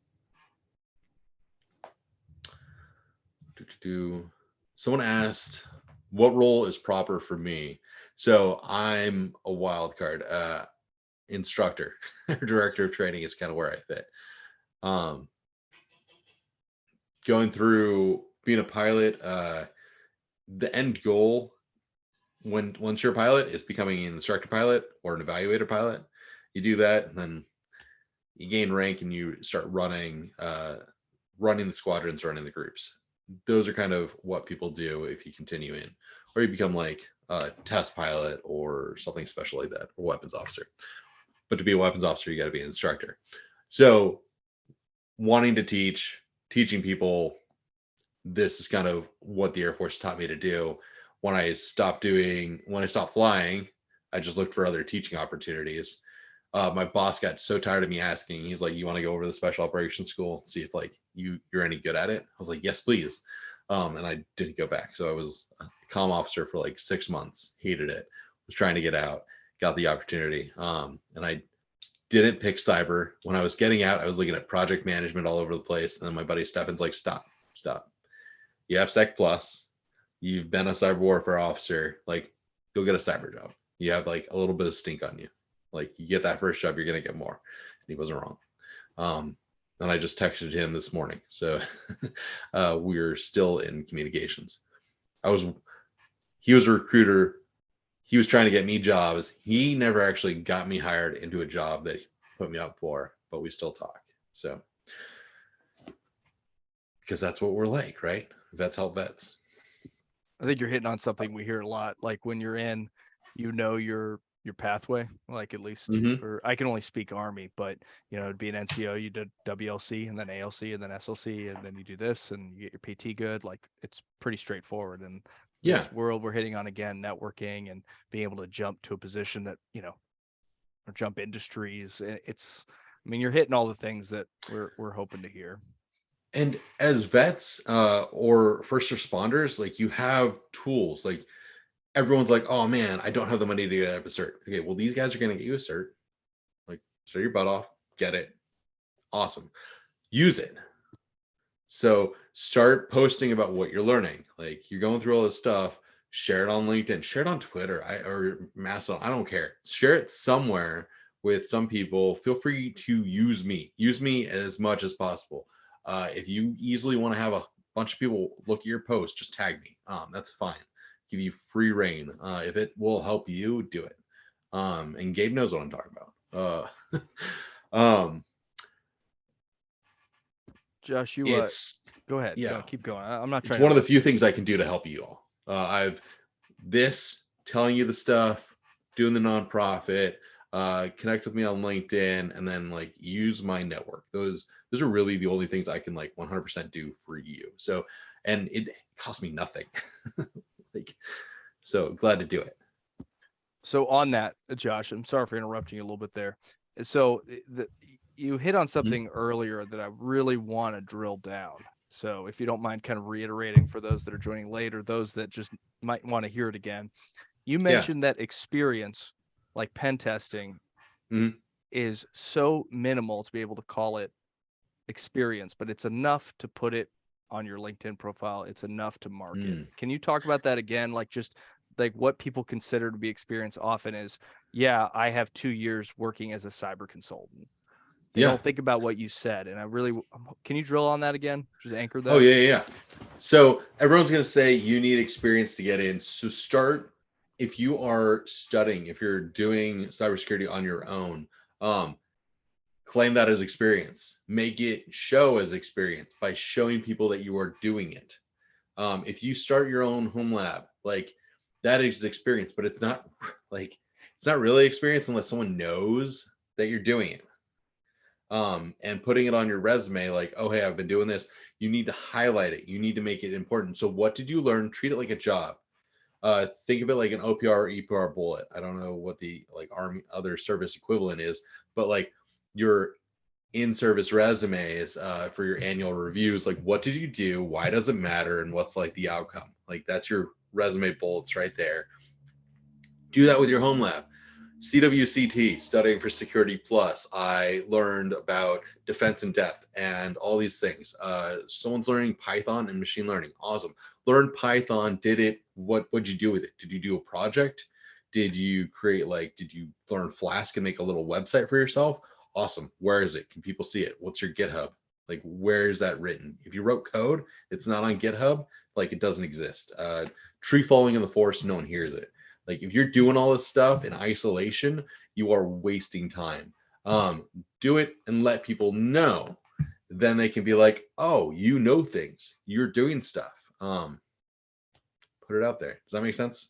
Someone asked, what role is proper for me? So I'm a wild card. Instructor, director of training is kind of where I fit. Going through being a pilot, the end goal once you're a pilot is becoming an instructor pilot or an evaluator pilot. You do that, and then you gain rank and you start running the squadrons, running the groups. Those are kind of what people do if you continue in, or you become like a test pilot or something special like that, or weapons officer. But to be a weapons officer, you got to be an instructor. So wanting to teaching people, this is kind of what the Air Force taught me to do. When I stopped flying, I just looked for other teaching opportunities. My boss got so tired of me asking. He's like, you want to go over to the special operations school, see if like you're any good at it? I was like, yes, please. And I didn't go back. So I was a comm officer for like 6 months, hated it, was trying to get out, got the opportunity. And I didn't pick cyber. When I was getting out, I was looking at project management all over the place. And then my buddy Stefan's like, stop. You have Sec Plus. You've been a cyber warfare officer. Like, go get a cyber job. You have like a little bit of stink on you. Like, you get that first job, you're going to get more. And he wasn't wrong. And I just texted him this morning. So we're still in communications. He was a recruiter. He was trying to get me jobs. He never actually got me hired into a job that he put me up for, but we still talk. So, because that's what we're like, right? Vets help vets. I think you're hitting on something we hear a lot. Like when you're in, your pathway, like at least for, I can only speak Army, but it'd be an NCO, you did WLC and then ALC and then SLC, and then you do this and you get your PT good. Like it's pretty straightforward. And this world we're hitting on again, networking and being able to jump to a position that, or jump industries. You're hitting all the things that we're hoping to hear. And as vets or first responders, like you have tools. Like everyone's like, oh man, I don't have the money to get a cert. Okay, well, these guys are going to get you a cert. Like, show your butt off, get it. Awesome. Use it. So start posting about what you're learning. Like you're going through all this stuff, share it on LinkedIn, share it on Twitter or Mastodon. I don't care. Share it somewhere with some people. Feel free to use me. Use me as much as possible. If you easily want to have a bunch of people look at your post, just tag me. That's fine. Give you free reign. If it will help you, do it. And Gabe knows what I'm talking about. Josh, you go ahead. Yeah, no, keep going. I'm not trying. It's one of the few things I can do to help you all. Telling you the stuff, doing the nonprofit, connect with me on LinkedIn, and then like use my network. Those are really the only things I can like 100% do for you. So and it cost me nothing. Like, so glad to do it. So on that, Josh, I'm sorry for interrupting you a little bit there. So you hit on something earlier that I really want to drill down. So if you don't mind kind of reiterating for those that are joining later, those that just might want to hear it again. You mentioned that experience, like pen testing, Mhm. is so minimal to be able to call it experience, but it's enough to put it on your LinkedIn profile. It's enough to market. Can you talk about that again? Like just like what people consider to be experience often is, yeah, I have 2 years working as a cyber consultant. They Yeah. don't think about what you said. And I really, can you drill on that again? Just anchor that. Oh yeah. So everyone's going to say you need experience to get in. So start, if you are studying, if you're doing cybersecurity on your own, claim that as experience. Make it show as experience by showing people that you are doing it. If you start your own home lab, like that is experience, but it's not like, it's not really experience unless someone knows that you're doing it. And putting it on your resume, like, oh, hey, I've been doing this. You need to highlight it. You need to make it important. So what did you learn? Treat it like a job. Think of it like an OPR or EPR bullet. I don't know what the like Army other service equivalent is, but like your in-service resumes for your annual reviews, like what did you do? Why does it matter? And what's like the outcome? Like that's your resume bullets right there. Do that with your home lab. CWCT, studying for Security Plus. I learned about defense in depth and all these things. Someone's learning Python and machine learning. Awesome. Learn Python. Did it? What'd you do with it? Did you do a project? Did you create did you learn Flask and make a little website for yourself? Awesome. Where is it? Can people see it? What's your GitHub? Like, where is that written? If you wrote code, it's not on GitHub, like it doesn't exist. Tree falling in the forest, no one hears it. Like if you're doing all this stuff in isolation, you are wasting time. Do it and let people know. Then they can be like, oh, you know things. You're doing stuff. Put it out there. Does that make sense?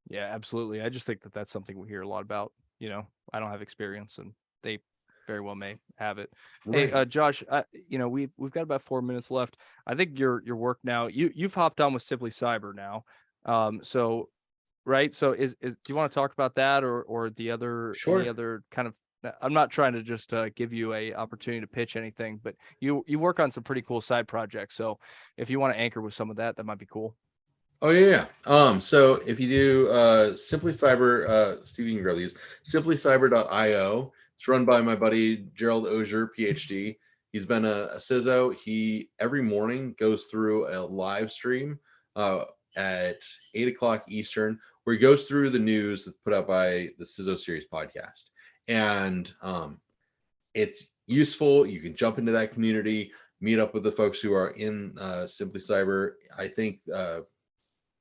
Yeah, absolutely. I just think that that's something we hear a lot about. You know, I don't have experience, and they very well may have it. Right. Hey, Josh, you know, we've got about 4 minutes left. I think your work now. You've hopped on with Simply Cyber now. So right. So do you want to talk about that or the other Sure. any other kind of? I'm not trying to just give you a opportunity to pitch anything, but you work on some pretty cool side projects. So if you want to anchor with some of that, that might be cool. Oh yeah. So if you do Simply Cyber, Steve, you can grab these. Simplycyber.io. It's run by my buddy Gerald Ozier, PhD. He's been a CISO. He every morning goes through a live stream at 8 o'clock Eastern, where he goes through the news that's put out by the CISO Series podcast. And it's useful. You can jump into that community, meet up with the folks who are in Simply Cyber. I think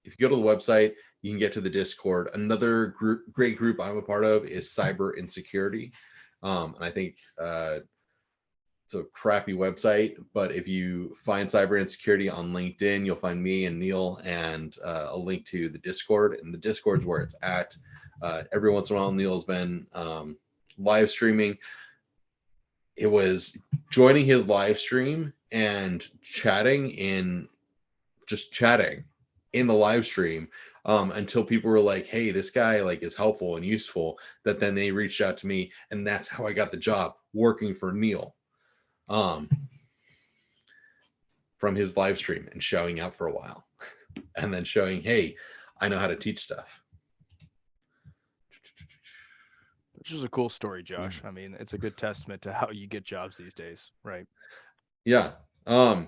if you go to the website, you can get to the Discord. Another great group I'm a part of is Cyber Insecurity. And I think it's a crappy website, but if you find Cyber Insecurity on LinkedIn, you'll find me and Neil and a link to the Discord. And the Discord's where it's at. Every once in a while, Neil's been live streaming. It was joining his live stream and chatting in the live stream until people were like, hey, this guy like is helpful and useful, that then they reached out to me, and that's how I got the job working for Neil from his live stream and showing up for a while and then showing, hey, I know how to teach stuff. Which is a cool story, Josh. I mean, it's a good testament to how you get jobs these days, right? Yeah. And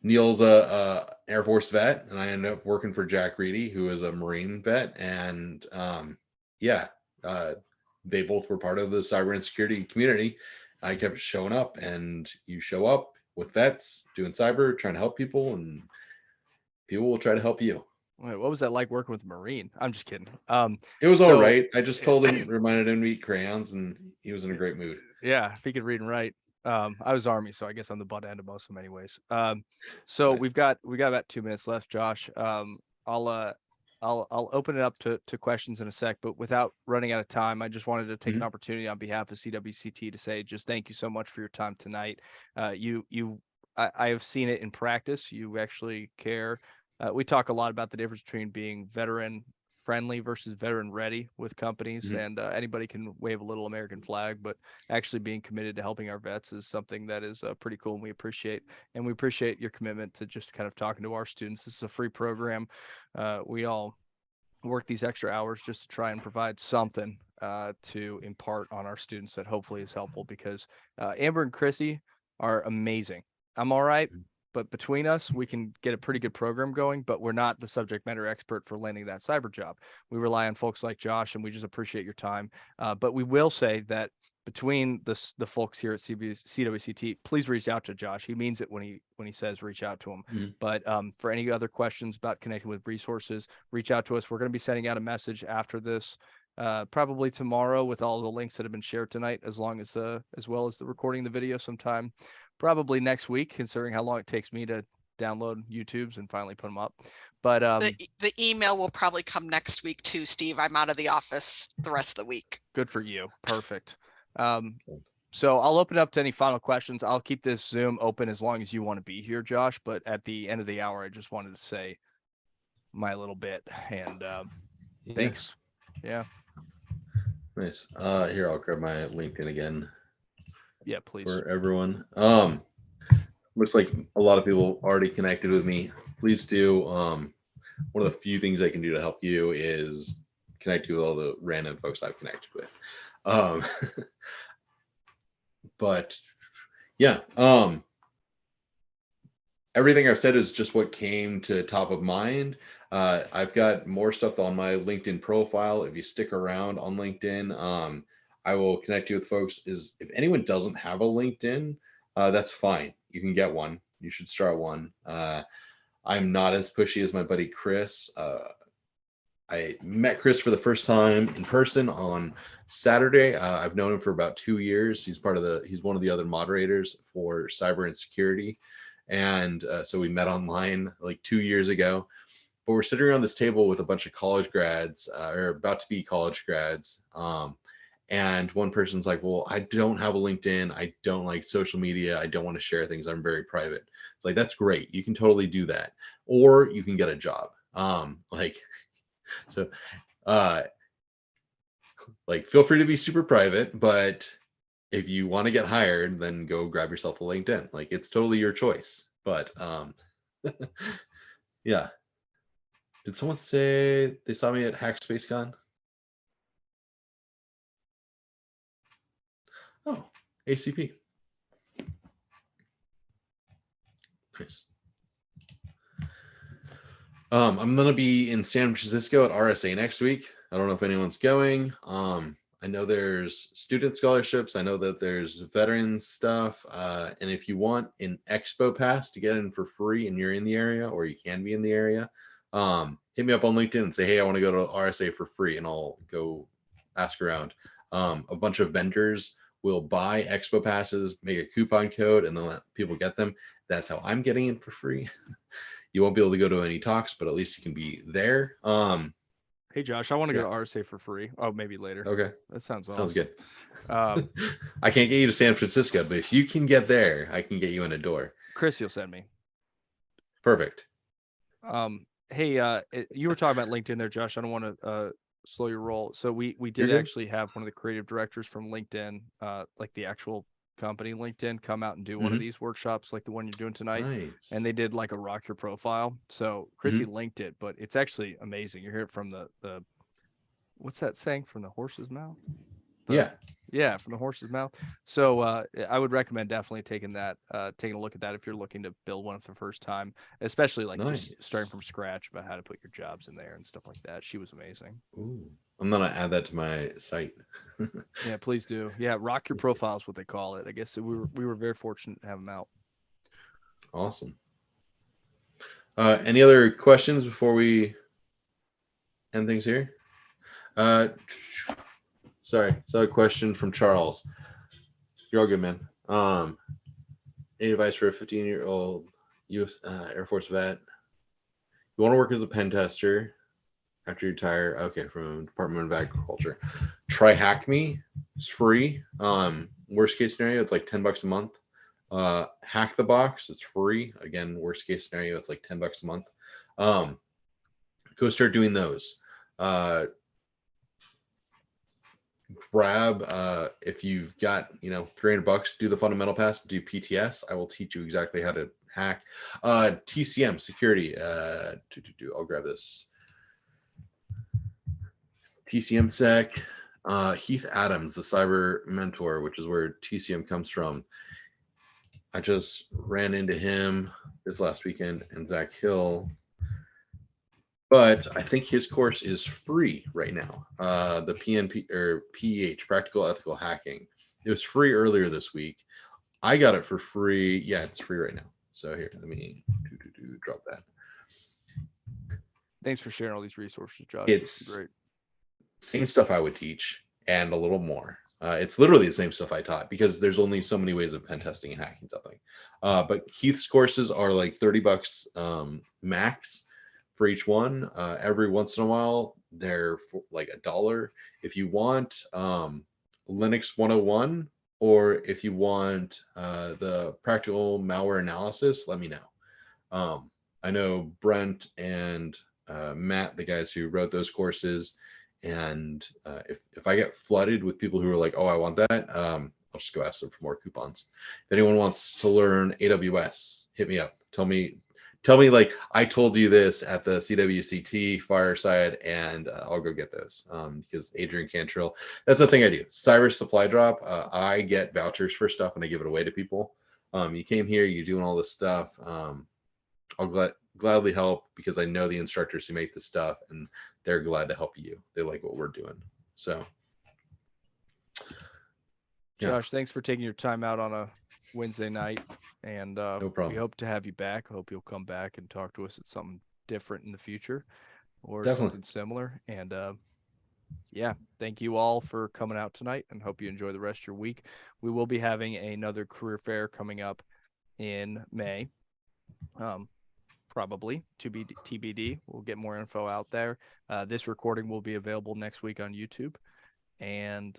Neil's a Air Force vet, and I ended up working for Jack Reedy, who is a Marine vet. And they both were part of the cyber insecurity community. I kept showing up, and you show up with vets doing cyber, trying to help people, and people will try to help you. Wait, what was that like working with a Marine? I'm just kidding. It was so- all right. I just told him, reminded him to eat crayons, and he was in a great mood. Yeah, if he could read and write. I was Army, so I guess I'm the butt end of most of them anyways. So Nice. we got about 2 minutes left, Josh. I'll open it up to questions in a sec, but without running out of time, I just wanted to take an opportunity on behalf of CWCT to say just thank you so much for your time tonight. You I have seen it in practice. You actually care. We talk a lot about the difference between being veteran friendly versus veteran ready with companies, and anybody can wave a little American flag, but actually being committed to helping our vets is something that is pretty cool, and we appreciate your commitment to just kind of talking to our students. This is a free program. We all work these extra hours just to try and provide something to impart on our students that hopefully is helpful, because Amber and Chrissy are amazing. I'm all right, but between us, we can get a pretty good program going, but we're not the subject matter expert for landing that cyber job. We rely on folks like Josh, and we just appreciate your time. But we will say that between the folks here at CWCT, please reach out to Josh. He means it when he says reach out to him. But for any other questions about connecting with resources, reach out to us. We're going to be sending out a message after this, probably tomorrow, with all the links that have been shared tonight, as well as the recording the video sometime probably next week, considering how long it takes me to download YouTubes and finally put them up. But the email will probably come next week too, Steve. I'm out of the office the rest of the week. Good for you. Perfect. So I'll open up to any final questions. I'll keep this Zoom open as long as you want to be here, Josh. But at the end of the hour, I just wanted to say my little bit, and thanks. Yeah. Nice. Here, I'll grab my LinkedIn again. Yeah, please. For everyone. Looks like a lot of people already connected with me. Please do. One of the few things I can do to help you is connect you with all the random folks I've connected with. But yeah, everything I've said is just what came to top of mind. I've got more stuff on my LinkedIn profile. If you stick around on LinkedIn, I will connect you with folks. If anyone doesn't have a LinkedIn, that's fine. You can get one. You should start one. I'm not as pushy as my buddy Chris. I met Chris for the first time in person on Saturday. I've known him for about 2 years. He's one of the other moderators for cyber and security. And so we met online like 2 years ago. But we're sitting around this table with a bunch of college grads, or about to be college grads. And one person's like, well, I don't have a LinkedIn. I don't like social media. I don't want to share things. I'm very private. It's like, that's great. You can totally do that. Or you can get a job. So feel free to be super private, but if you want to get hired, then go grab yourself a LinkedIn. Like, it's totally your choice. But yeah. Did someone say they saw me at HackSpaceCon? Oh, ACP. Nice. I'm gonna be in San Francisco at RSA next week. I don't know if anyone's going. I know there's student scholarships. I know that there's veterans stuff. And if you want an expo pass to get in for free and you're in the area, or you can be in the area, hit me up on LinkedIn and say, hey, I want to go to RSA for free, and I'll go ask around. A bunch of vendors will buy expo passes, make a coupon code, and then let people get them. That's how I'm getting in for free. You won't be able to go to any talks, but at least you can be there. Hey, Josh, I want to go to RSA for free. Oh, maybe later. Okay. That sounds Sounds awesome. good. I can't get you to San Francisco, but if you can get there, I can get you in a door. Chris, you'll send me. Perfect. Hey, you were talking about LinkedIn there, Josh. I don't want to slow your roll. So we did actually have one of the creative directors from LinkedIn, like the actual company LinkedIn, come out and do one of these workshops like the one you're doing tonight. Nice. And they did like a rock your profile. So Chrissy linked it, but it's actually amazing. You hear it from the what's that saying, from the horse's mouth? Yeah, from the horse's mouth. So I would recommend definitely taking a look at that if you're looking to build one for the first time, especially like just starting from scratch about how to put your jobs in there and stuff like that. She was amazing. Ooh, I'm gonna add that to my site. Yeah, please do. Yeah, rock your profile is what they call it. I guess we were very fortunate to have them out. Awesome. Any other questions before we end things here? Sorry, so a question from Charles. You're all good, man. Any advice for a 15-year-old U.S. Air Force vet? You want to work as a pen tester after you retire? Okay, from Department of Agriculture. Try Hack Me. It's free. Worst case scenario, it's like $10 a month. Hack the Box is free. Again, worst case scenario, it's like $10 a month. Go start doing those. Grab if you've got $300, do the fundamental pass, do PTS. I will teach you exactly how to hack. TCM security. I'll grab this. TCM sec. Heath Adams, the cyber mentor, which is where TCM comes from. I just ran into him this last weekend, and Zach Hill. But I think his course is free right now. The PNP or PEH, Practical Ethical Hacking. It was free earlier this week. I got it for free. Yeah, it's free right now. So here, let me drop that. Thanks for sharing all these resources, Josh. It's great. Same stuff I would teach and a little more. It's literally the same stuff I taught because there's only so many ways of pen testing and hacking something. But Keith's courses are like $30 max for each one. Every once in a while, they're for like $1. If you want Linux 101, or if you want the practical malware analysis, let me know. I know Brent and Matt, the guys who wrote those courses, and if I get flooded with people who are like, oh, I want that, I'll just go ask them for more coupons. If anyone wants to learn AWS, hit me up. Tell me like I told you this at the CWCT Fireside, and I'll go get those because Adrian Cantrell, that's the thing I do. Cyber Supply Drop, I get vouchers for stuff and I give it away to people. You came here, you're doing all this stuff. I'll gladly help because I know the instructors who make this stuff and they're glad to help you. They like what we're doing. So yeah. Josh, thanks for taking your time out on a Wednesday night, and No problem. we hope to have you back. Hope you'll come back and talk to us at something different in the future or Definitely. something similar. And yeah, thank you all for coming out tonight, and hope you enjoy the rest of your week. We will be having another career fair coming up in May. Probably to be TBD. We'll get more info out there. This recording will be available next week on YouTube. And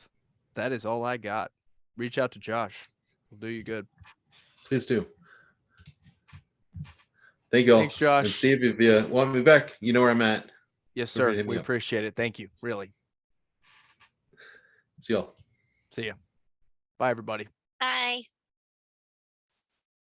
that is all I got. Reach out to Josh. We'll do you good. Please do. Thank you all. Thanks, Josh. And Steve, if you want me back, you know where I'm at. Yes, Feel free to sir. hit me We up. appreciate it. Thank you. Really. See y'all. See ya. Bye, everybody. Bye.